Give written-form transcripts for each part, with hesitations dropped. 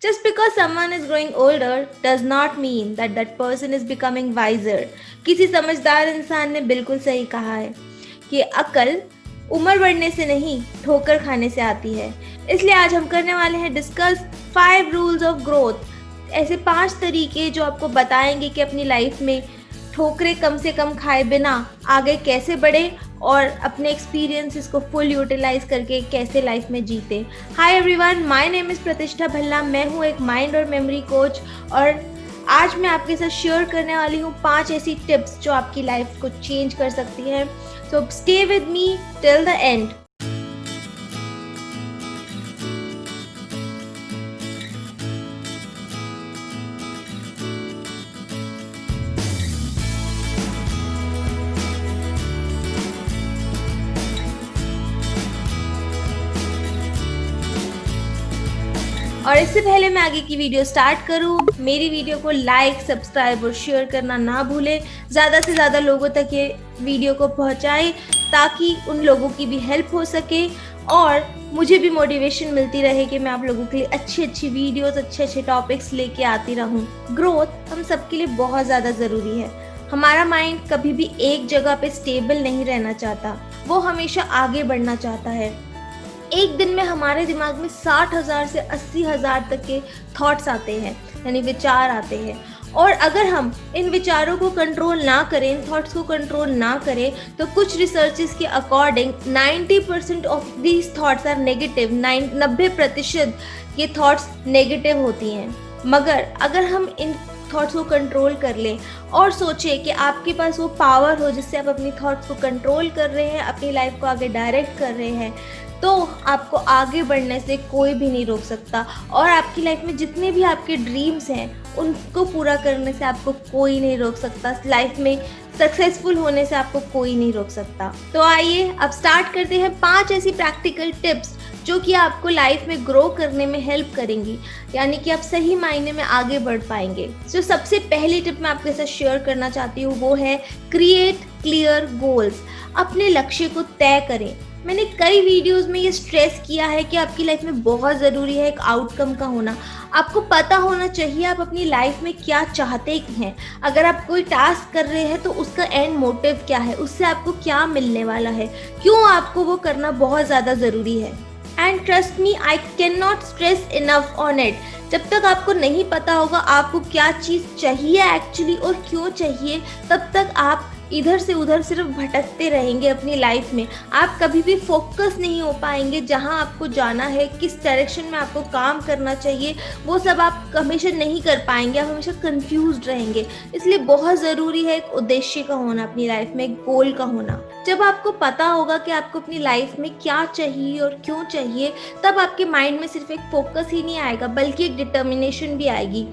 Just because someone is growing older does not mean that that person is becoming wiser. किसी समझदार इंसान ने बिल्कुल सही कहा है कि अक्ल उम्र बढ़ने से नहीं, ठोकर खाने से आती है। इसलिए आज हम करने वाले हैं डिस्कस 5 रूल्स ऑफ ग्रोथ। ऐसे 5 तरीके जो आपको बताएंगे कि अपनी लाइफ में ठोकरें कम से कम खाए बिना आगे कैसे बढ़े और अपने एक्सपीरियंसेस को फुल यूटिलाइज करके कैसे लाइफ में जीते। Hi everyone, my name is प्रतिष्ठा भल्ला। मैं हूँ एक माइंड और मेमोरी कोच और आज मैं आपके साथ शेयर करने वाली हूँ 5 ऐसी टिप्स जो आपकी लाइफ को चेंज कर सकती हैं। So stay with me till the end. और इससे पहले मैं आगे की वीडियो स्टार्ट करूं, मेरी वीडियो को लाइक, सब्सक्राइब और शेयर करना ना भूलें। ज़्यादा से ज़्यादा लोगों तक ये वीडियो को पहुंचाएं ताकि उन लोगों की भी हेल्प हो सके और मुझे भी मोटिवेशन मिलती रहे कि मैं आप लोगों के लिए अच्छी वीडियोस, अच्छे टॉपिक्स लेके आती रहूं। ग्रोथ हम सबके लिए बहुत ज़्यादा ज़रूरी है। हमारा माइंड कभी भी एक जगह पे स्टेबल नहीं रहना चाहता, वो हमेशा आगे बढ़ना चाहता है। एक दिन में हमारे दिमाग में 60,000 से 80,000 तक के थॉट्स आते हैं, यानी विचार आते हैं। और अगर हम इन विचारों को कंट्रोल ना करें, इन थॉट्स को कंट्रोल ना करें, तो कुछ रिसर्चेस के according 90% of these thoughts are negative. 90% ये थॉट्स नेगेटिव होती हैं। मगर अगर हम इन थॉट्स को कंट्रोल कर लें और सोचें कि आपके पास वो पावर हो जिससे आप अपनी थॉट्स को कंट्रोल कर रहे हैं, अपनी लाइफ को आगे डायरेक्ट कर रहे हैं, तो आपको आगे बढ़ने से कोई भी नहीं रोक सकता। और आपकी लाइफ में जितने भी आपके ड्रीम्स हैं उनको पूरा करने से आपको कोई नहीं रोक सकता। लाइफ में सक्सेसफुल होने से आपको कोई नहीं रोक सकता। तो आइए अब स्टार्ट करते हैं 5 ऐसी प्रैक्टिकल टिप्स जो कि आपको लाइफ में ग्रो करने में हेल्प करेंगी, यानी कि आप सही मायने में आगे बढ़ पाएंगे। जो सबसे पहली टिप मैं आपके साथ शेयर करना चाहती हूँ वो है क्रिएट क्लियर गोल्स। अपने लक्ष्य को तय करें। मैंने कई वीडियोस में ये स्ट्रेस किया है कि आपकी लाइफ में बहुत ज़रूरी है एक आउटकम का होना। आपको पता होना चाहिए आप अपनी लाइफ में क्या चाहते हैं। अगर आप कोई टास्क कर रहे हैं तो उसका एंड मोटिव क्या है, उससे आपको क्या मिलने वाला है, क्यों आपको वो करना बहुत ज़्यादा ज़रूरी है। And trust me, I can not stress enough on it. जब तक आपको नहीं पता होगा आपको क्या चीज़ चाहिए एक्चुअली और क्यों चाहिए, तब तक आप इधर से उधर सिर्फ भटकते रहेंगे अपनी लाइफ में। आप कभी भी फोकस नहीं हो पाएंगे जहां आपको जाना है, किस डायरेक्शन में आपको काम करना चाहिए, वो सब आप हमेशा नहीं कर पाएंगे। आप हमेशा कंफ्यूज्ड रहेंगे। इसलिए बहुत ज़रूरी है एक उद्देश्य का होना अपनी लाइफ में, एक गोल का होना। जब आपको पता होगा कि आपको अपनी लाइफ में क्या चाहिए और क्यों चाहिए, तब आपके माइंड में सिर्फ एक फोकस ही नहीं आएगा बल्कि एक डिटर्मिनेशन भी आएगी।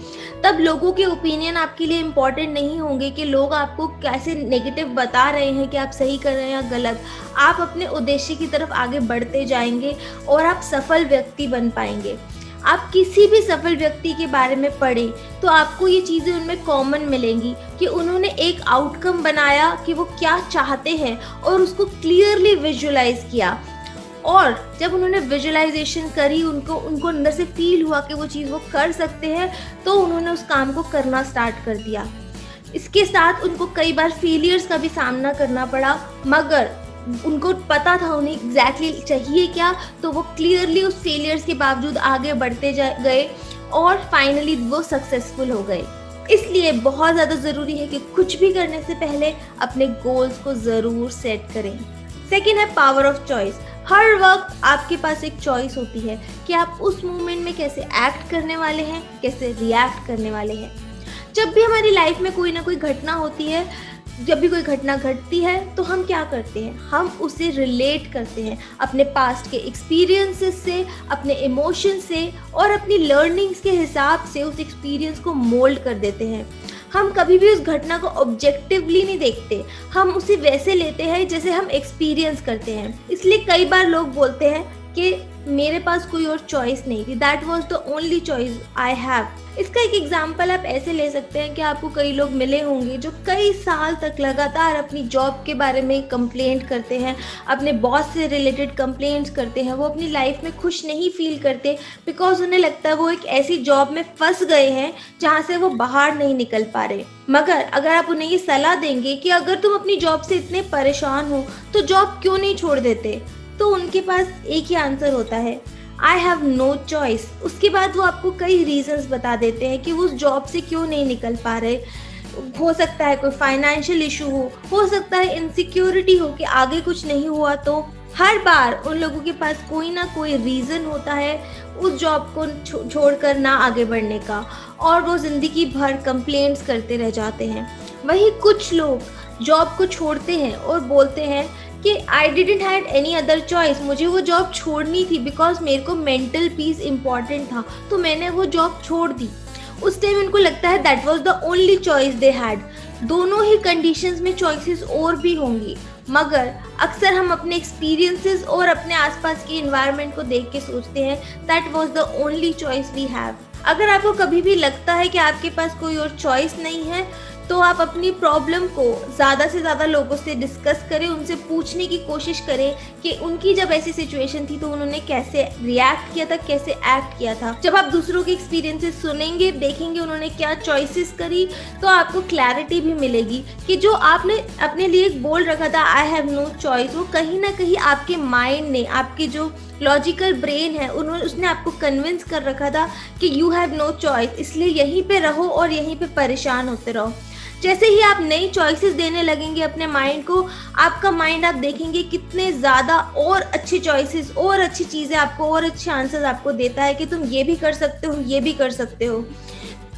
तब लोगों के ओपिनियन आपके लिए इम्पॉर्टेंट नहीं होंगे कि लोग आपको कैसे नेगेटिव बता रहे हैं कि आप सही कर रहे हैं या गलत। आप अपने उद्देश्य की तरफ आगे बढ़ते जाएंगे और आप सफल व्यक्ति बन पाएंगे। आप किसी भी सफल व्यक्ति के बारे में पढ़ें तो आपको ये चीज़ें उनमें कॉमन मिलेंगी कि उन्होंने एक आउटकम बनाया कि वो क्या चाहते हैं और उसको क्लियरली विजुअलाइज किया। और जब उन्होंने विजुअलाइजेशन करी, उनको अंदर से फील हुआ कि वो चीज़ वो कर सकते हैं, तो उन्होंने उस काम को करना स्टार्ट कर दिया। इसके साथ उनको कई बार फेलियर्स का भी सामना करना पड़ा, मगर उनको पता था उन्हें एग्जैक्टली चाहिए क्या, तो वो क्लियरली उस फेलियर्स के बावजूद आगे बढ़ते गए और फाइनली वो सक्सेसफुल हो गए। इसलिए बहुत ज़्यादा ज़रूरी है कि कुछ भी करने से पहले अपने गोल्स को ज़रूर सेट करें। सेकेंड है पावर ऑफ चॉइस। हर वक्त आपके पास एक चॉइस होती है कि आप उस मोमेंट में कैसे एक्ट करने वाले हैं, कैसे रिएक्ट करने वाले हैं। जब भी हमारी लाइफ में कोई ना कोई घटना होती है, जब भी कोई घटना घटती है तो हम क्या करते हैं, हम उसे रिलेट करते हैं अपने पास्ट के एक्सपीरियंसेस से, अपने इमोशन से और अपनी लर्निंग्स के हिसाब से उस एक्सपीरियंस को मोल्ड कर देते हैं। हम कभी भी उस घटना को ऑब्जेक्टिवली नहीं देखते, हम उसे वैसे लेते हैं जैसे हम एक्सपीरियंस करते हैं। इसलिए कई बार लोग बोलते हैं कि मेरे पास कोई और चॉइस नहीं थी, that was the only choice I have. इसका एक एग्जाम्पल आप ऐसे ले सकते हैं कि आपको कई लोग मिले होंगे जो कई साल तक लगातार अपनी जॉब के बारे में कंप्लेंट करते हैं, अपने बॉस से रिलेटेड कंप्लेंट्स करते हैं। वो अपनी लाइफ में खुश नहीं फील करते बिकॉज उन्हें लगता है वो एक ऐसी जॉब में फंस गए हैं जहाँ से वो बाहर नहीं निकल पा रहे। मगर अगर आप उन्हें ये सलाह देंगे कि अगर तुम अपनी जॉब से इतने परेशान हो तो जॉब क्यों नहीं छोड़ देते, तो उनके पास एक ही आंसर होता है, आई हैव नो चॉइस। उसके बाद वो आपको कई रीजंस बता देते हैं कि वो उस जॉब से क्यों नहीं निकल पा रहे। हो सकता है कोई फाइनेंशियल इशू हो सकता है इनसिक्योरिटी हो कि आगे कुछ नहीं हुआ। तो हर बार उन लोगों के पास कोई ना कोई रीज़न होता है उस जॉब को छोड़कर ना आगे बढ़ने का, और वो ज़िंदगी भर कंप्लेंट्स करते रह जाते हैं। वही कुछ लोग जॉब को छोड़ते हैं और बोलते हैं कि I didn't had any other choice, मुझे वो जॉब छोड़नी थी बिकॉज मेरे को मेंटल पीस इम्पॉर्टेंट था, तो मैंने वो जॉब छोड़ दी। उस टाइम उनको लगता है that was the only choice they had. दोनों ही कंडीशंस में चॉइसेस और भी होंगी, मगर अक्सर हम अपने एक्सपीरियंसेस और अपने आसपास के इन्वायरमेंट को देख के सोचते हैं that was the only choice we have. अगर आपको कभी भी लगता है कि आपके पास कोई और चॉइस नहीं है, तो आप अपनी प्रॉब्लम को ज़्यादा से ज़्यादा लोगों से डिस्कस करें, उनसे पूछने की कोशिश करें कि उनकी जब ऐसी सिचुएशन थी तो उन्होंने कैसे रिएक्ट किया था, कैसे एक्ट किया था। जब आप दूसरों के एक्सपीरियंसेस सुनेंगे, देखेंगे उन्होंने क्या चॉइसेस करी, तो आपको क्लैरिटी भी मिलेगी कि जो आपने अपने लिए बोल रखा था आई हैव नो चॉइस, वो कहीं ना कहीं आपके माइंड ने, आपके जो लॉजिकल ब्रेन है उसने आपको कन्विंस कर रखा था कि यू हैव नो चॉइस, इसलिए यहीं पे रहो और यहीं पे परेशान होते रहो। जैसे ही आप नई चॉइसेस देने लगेंगे अपने माइंड को, आपका माइंड आप देखेंगे कितने ज़्यादा और अच्छी चॉइसेस और अच्छी चीज़ें आपको और अच्छे आंसर्स आपको देता है कि तुम ये भी कर सकते हो, ये भी कर सकते हो।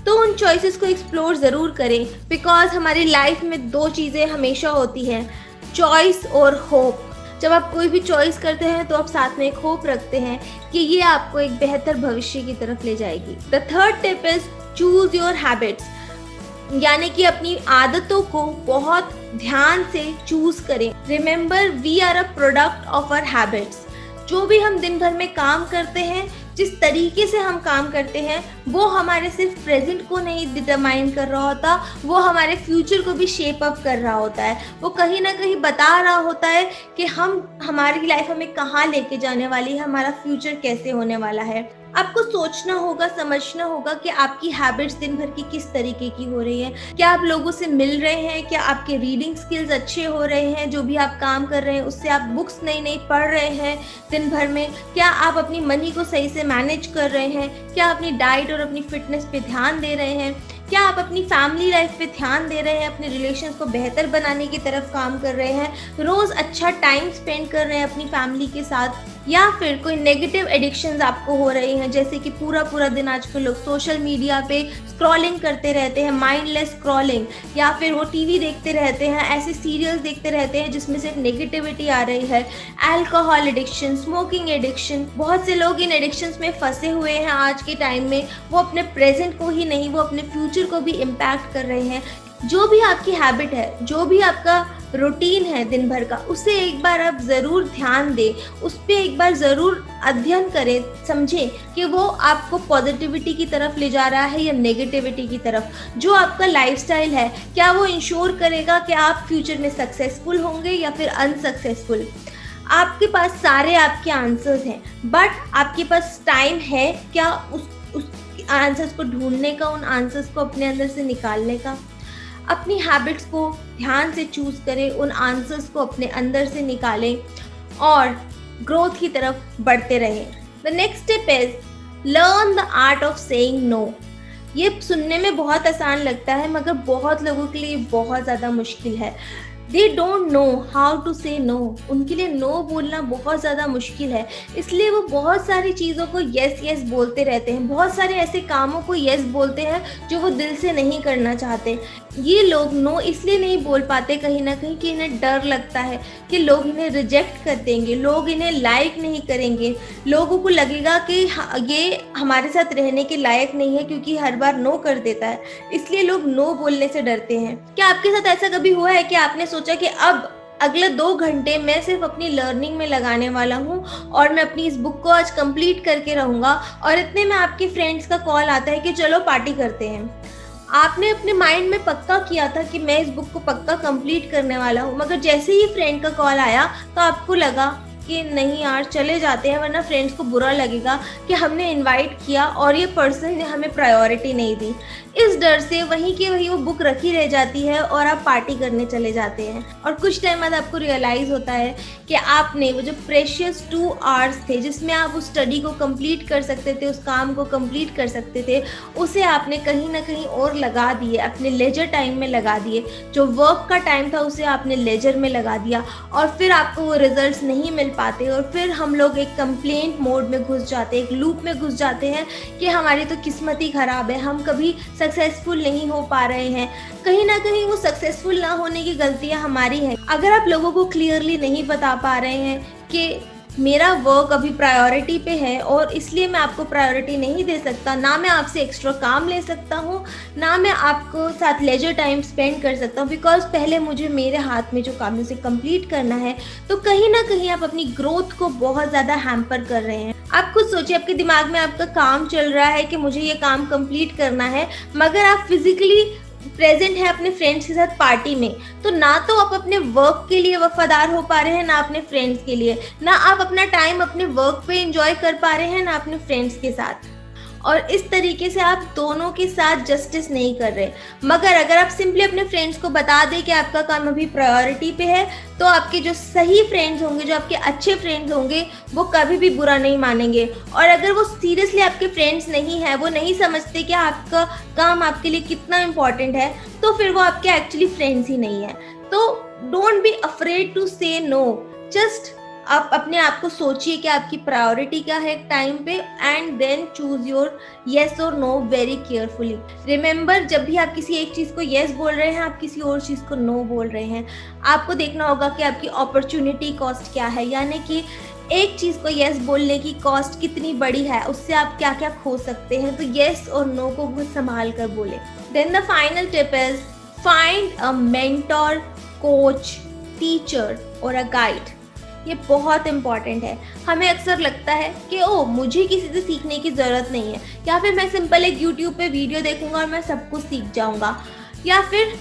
तो उन चॉइसेस को एक्सप्लोर ज़रूर करें, बिकॉज हमारी लाइफ में दो चीज़ें हमेशा होती हैं, चॉइस और होप। जब आप कोई भी चॉइस करते हैं तो आप साथ में एक होप रखते हैं कि ये आपको एक बेहतर भविष्य की तरफ ले जाएगी। The third tip is choose your habits, यानी कि अपनी आदतों को बहुत ध्यान से चूज करें। Remember we are a product of our habits. जो भी हम दिन भर में काम करते हैं, जिस तरीके से हम काम करते हैं, वो हमारे सिर्फ प्रेजेंट को नहीं डिटरमाइन कर रहा होता, वो हमारे फ्यूचर को भी शेप अप कर रहा होता है। वो कहीं ना कहीं बता रहा होता है कि हमारी लाइफ हमें कहाँ लेके जाने वाली है, हमारा फ्यूचर कैसे होने वाला है। आपको सोचना होगा, समझना होगा कि आपकी हैबिट्स दिन भर की किस तरीके की हो रही है। क्या आप लोगों से मिल रहे हैं, क्या आपके रीडिंग स्किल्स अच्छे हो रहे हैं, जो भी आप काम कर रहे हैं उससे आप बुक्स नई नई पढ़ रहे हैं दिन भर में, क्या आप अपनी मनी को सही से मैनेज कर रहे हैं, क्या अपनी डाइट और अपनी फिटनेस पे ध्यान दे रहे हैं, क्या आप अपनी फैमिली लाइफ पे ध्यान दे रहे हैं, अपने रिलेशंस को बेहतर बनाने की तरफ काम कर रहे हैं, रोज़ अच्छा टाइम स्पेंड कर रहे हैं अपनी फैमिली के साथ, या फिर कोई नेगेटिव एडिक्शंस आपको हो रही हैं, जैसे कि पूरा पूरा दिन आजकल लोग सोशल मीडिया पे स्क्रॉलिंग करते रहते हैं, माइंडलेस स्क्रॉलिंग, या फिर वो टीवी देखते रहते हैं, ऐसे सीरियल्स देखते रहते हैं जिसमें सिर्फ नेगेटिविटी आ रही है। अल्कोहल एडिक्शन, स्मोकिंग एडिक्शन, बहुत से लोग इन एडिक्शंस में फंसे हुए हैं आज के टाइम में। वो अपने प्रेजेंट को ही नहीं, वो अपने फ्यूचर को भी इम्पैक्ट कर रहे हैं। जो भी आपकी हैबिट है, जो भी आपका रूटीन है दिन भर का, उसे एक बार आप ज़रूर ध्यान दें, उस पर एक बार ज़रूर अध्ययन करें, समझें कि वो आपको पॉजिटिविटी की तरफ ले जा रहा है या नेगेटिविटी की तरफ। जो आपका लाइफस्टाइल है, क्या वो इंश्योर करेगा कि आप फ्यूचर में सक्सेसफुल होंगे या फिर अनसक्सेसफुल। आपके पास सारे आपके आंसर्स हैं, बट आपके पास टाइम है क्या उस आंसर्स को ढूंढने का, उन आंसर्स को अपने अंदर से निकालने का। अपनी हैबिट्स को ध्यान से चूज करें, उन आंसर्स को अपने अंदर से निकालें और ग्रोथ की तरफ बढ़ते रहें। The next step is learn the art of saying no. ये सुनने में बहुत आसान लगता है, मगर बहुत लोगों के लिए बहुत ज़्यादा मुश्किल है। They don't know how to say no. उनके लिए नो बोलना बहुत ज़्यादा मुश्किल है, इसलिए वो बहुत सारी चीज़ों को यस यस बोलते रहते हैं, बहुत सारे ऐसे कामों को यस बोलते हैं जो वो दिल से नहीं करना चाहते। ये लोग नो इसलिए नहीं बोल पाते कहीं ना कहीं कि इन्हें डर लगता है कि लोग इन्हें रिजेक्ट कर देंगे, लोग इन्हें लाइक नहीं करेंगे, लोगों को लगेगा कि ये हमारे साथ रहने के लायक नहीं है क्योंकि हर बार नो कर देता है, इसलिए लोग नो बोलने से डरते हैं। क्या आपके साथ ऐसा कभी हुआ है कि आपने सोचा कि अब अगले 2 घंटे मैं सिर्फ अपनी लर्निंग में लगाने वाला हूँ और मैं अपनी इस बुक को आज कंप्लीट करके रहूँगा। और इतने में आपके फ्रेंड्स का कॉल आता है कि चलो पार्टी करते हैं। आपने अपने माइंड में पक्का किया था कि मैं इस बुक को पक्का कंप्लीट करने वाला हूँ, मगर जैसे ही फ्रेंड का कॉल आया तो आपको लगा कि नहीं यार चले जाते हैं, वरना फ्रेंड्स को बुरा लगेगा कि हमने इनवाइट किया और ये पर्सन ने हमें प्रायोरिटी नहीं दी। इस डर से वहीं की वहीं वो बुक रखी रह जाती है और आप पार्टी करने चले जाते हैं। और कुछ टाइम बाद आपको रियलाइज़ होता है कि आपने वो जो प्रेशियस 2 आवर्स थे जिसमें आप उस स्टडी को कंप्लीट कर सकते थे, उस काम को कंप्लीट कर सकते थे, उसे आपने कहीं ना कहीं और लगा दिए, अपने लेजर टाइम में लगा दिए। जो वर्क का टाइम था उसे आपने लेजर में लगा दिया और फिर आपको वो रिजल्ट्स नहीं मिल पाते और फिर हम लोग एक कंप्लेंट मोड में घुस जाते हैं, एक लूप में घुस जाते हैं कि हमारी तो किस्मत ही ख़राब है, हम कभी सक्सेसफुल नहीं हो पा रहे हैं। कहीं ना कहीं वो सक्सेसफुल ना होने की गलतियां हमारी हैं। अगर आप लोगों को क्लियरली नहीं बता पा रहे हैं कि मेरा वर्क अभी प्रायोरिटी पे है और इसलिए मैं आपको प्रायोरिटी नहीं दे सकता, ना मैं आपसे एक्स्ट्रा काम ले सकता हूँ, ना मैं आपको साथ लेजर टाइम स्पेंड कर सकता हूँ, बिकॉज पहले मुझे मेरे हाथ में जो काम है उसे कंप्लीट करना है, तो कहीं ना कहीं आप अपनी ग्रोथ को बहुत ज़्यादा हैम्पर कर रहे हैं। आप खुद सोचिए, आपके दिमाग में आपका काम चल रहा है कि मुझे ये काम कंप्लीट करना है, मगर आप फिजिकली प्रेजेंट है अपने फ्रेंड्स के साथ पार्टी में, तो ना तो आप अपने वर्क के लिए वफादार हो पा रहे हैं, ना अपने फ्रेंड्स के लिए, ना आप अपना टाइम अपने वर्क पे एंजॉय कर पा रहे हैं, ना अपने फ्रेंड्स के साथ। और इस तरीके से आप दोनों के साथ जस्टिस नहीं कर रहे। मगर अगर आप सिंपली अपने फ्रेंड्स को बता दें कि आपका काम अभी प्रायोरिटी पे है, तो आपके जो सही फ्रेंड्स होंगे, जो आपके अच्छे फ्रेंड्स होंगे, वो कभी भी बुरा नहीं मानेंगे। और अगर वो सीरियसली आपके फ्रेंड्स नहीं है, वो नहीं समझते कि आपका काम आपके लिए कितना इम्पोर्टेंट है, तो फिर वो आपके एक्चुअली फ्रेंड्स ही नहीं है। तो don't be afraid to say no. Just आप अपने आप को सोचिए कि आपकी प्रायोरिटी क्या है टाइम पे, and then choose your yes और नो वेरी केयरफुली। रिमेंबर, जब भी आप किसी एक चीज़ को येस बोल रहे हैं, आप किसी और चीज़ को नो बोल रहे हैं। आपको देखना होगा कि आपकी अपॉर्चुनिटी कॉस्ट क्या है, यानी कि एक चीज़ को येस बोलने की कॉस्ट कितनी बड़ी है, उससे आप क्या क्या खो सकते हैं। तो येस और नो को बहुत संभाल कर बोले। Then the final tip is find a mentor, coach, teacher और अ गाइड। ये बहुत इंपॉर्टेंट है। हमें अक्सर लगता है कि ओ मुझे किसी से सीखने की ज़रूरत नहीं है, या फिर मैं सिंपल एक यूट्यूब पे वीडियो देखूंगा और मैं सब कुछ सीख जाऊंगा, या फिर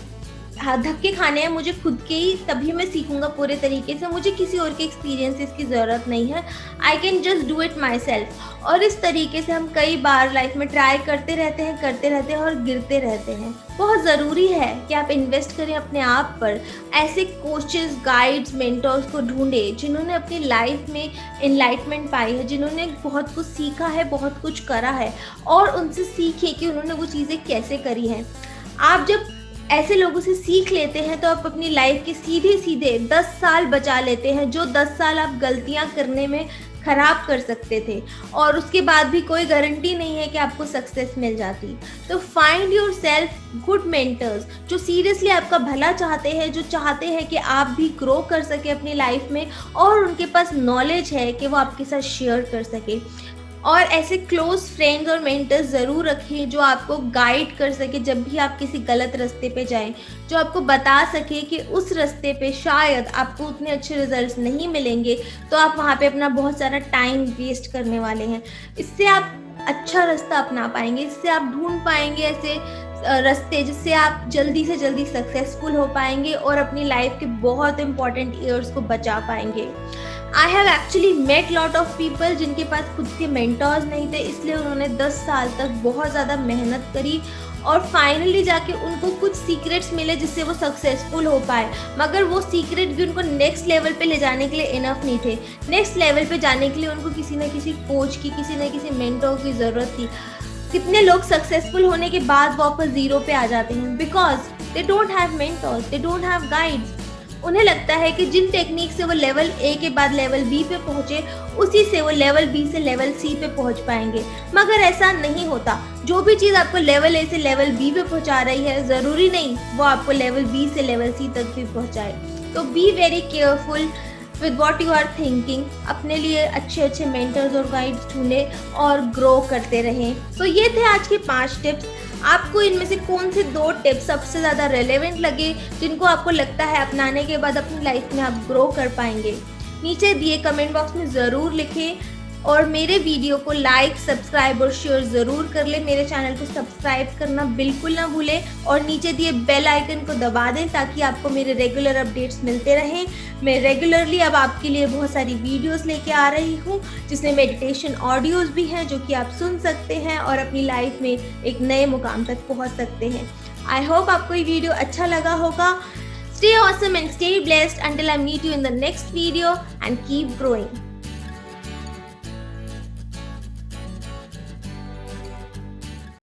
धक्के खाने हैं मुझे खुद के ही, तभी मैं सीखूंगा पूरे तरीके से, मुझे किसी और के एक्सपीरियंसेस की ज़रूरत नहीं है, I can just do it my self. और इस तरीके से हम कई बार लाइफ में ट्राई करते रहते हैं और गिरते रहते हैं। बहुत ज़रूरी है कि आप इन्वेस्ट करें अपने आप पर। ऐसे कोचेस, गाइड्स, मेंटर्स को ढूंढें जिन्होंने अपनी लाइफ में एनलाइटमेंट पाई है, जिन्होंने बहुत कुछ सीखा है, बहुत कुछ करा है, और उनसे सीखें कि उन्होंने वो चीज़ें कैसे करी हैं। आप जब ऐसे लोगों से सीख लेते हैं तो आप अपनी लाइफ के सीधे सीधे 10 साल बचा लेते हैं, जो 10 साल आप गलतियां करने में खराब कर सकते थे, और उसके बाद भी कोई गारंटी नहीं है कि आपको सक्सेस मिल जाती। तो find your self good mentors, जो सीरियसली आपका भला चाहते हैं, जो चाहते हैं कि आप भी ग्रो कर सके अपनी लाइफ में, और उनके पास नॉलेज है कि वो आपके साथ शेयर कर सके। और ऐसे क्लोज फ्रेंड्स और मेंटर्स ज़रूर रखें जो आपको गाइड कर सके जब भी आप किसी गलत रास्ते पे जाएं, जो आपको बता सके कि उस रास्ते पे शायद आपको उतने अच्छे रिजल्ट्स नहीं मिलेंगे, तो आप वहाँ पे अपना बहुत सारा टाइम वेस्ट करने वाले हैं। इससे आप अच्छा रास्ता अपना पाएंगे, इससे आप ढूंढ पाएंगे ऐसे रास्ते जिससे आप जल्दी से जल्दी सक्सेसफुल हो पाएंगे और अपनी लाइफ के बहुत इंपॉर्टेंट ईयर्स को बचा पाएंगे। I have actually met lot of people जिनके पास खुद के मेंटर्स नहीं थे, इसलिए उन्होंने 10 साल तक बहुत ज़्यादा मेहनत करी और फाइनली जाके उनको कुछ सीक्रेट्स मिले जिससे वो सक्सेसफुल हो पाए। मगर वो सीक्रेट भी उनको नेक्स्ट लेवल पे ले जाने के लिए इनफ नहीं थे। नेक्स्ट लेवल पे जाने के लिए उनको किसी न किसी कोच की, किसी न किसी मेंटर की ज़रूरत थी। कितने लोग सक्सेसफुल होने के बाद वापस जीरो पे आ जाते हैं, because they don't have mentors, they don't have guides. उन्हें लगता है कि जिन टेक्निक से वो लेवल ए के बाद लेवल बी पे पहुंचे, उसी से वो लेवल बी से लेवल सी पे पहुंच पाएंगे। मगर ऐसा नहीं होता। जो भी चीज़ आपको लेवल ए से लेवल बी पे पहुंचा रही है, ज़रूरी नहीं वो आपको लेवल बी से लेवल सी तक भी पहुंचाए। तो be very careful with what you are thinking. अपने लिए अच्छे अच्छे मेंटर्स और गाइड्स ढूंढें और ग्रो करते रहें। तो ये थे आज के 5 टिप्स। आपको इनमें से कौन से 2 टिप्स सबसे ज़्यादा रेलेवेंट लगे, जिनको आपको लगता है अपनाने के बाद अपनी लाइफ में आप ग्रो कर पाएंगे? नीचे दिए कमेंट बॉक्स में ज़रूर लिखें और मेरे वीडियो को लाइक, सब्सक्राइब और शेयर ज़रूर कर ले। मेरे चैनल को सब्सक्राइब करना बिल्कुल ना भूलें और नीचे दिए बेल आइकन को दबा दें ताकि आपको मेरे रेगुलर अपडेट्स मिलते रहें। मैं रेगुलरली अब आपके लिए बहुत सारी वीडियोस लेके आ रही हूँ, जिसमें मेडिटेशन ऑडियोज़ भी हैं जो कि आप सुन सकते हैं और अपनी लाइफ में एक नए मुकाम तक पहुँच सकते हैं। आई होप आपको ये वीडियो अच्छा लगा होगा। Stay awesome and stay blessed until I meet you in the next video, and keep growing.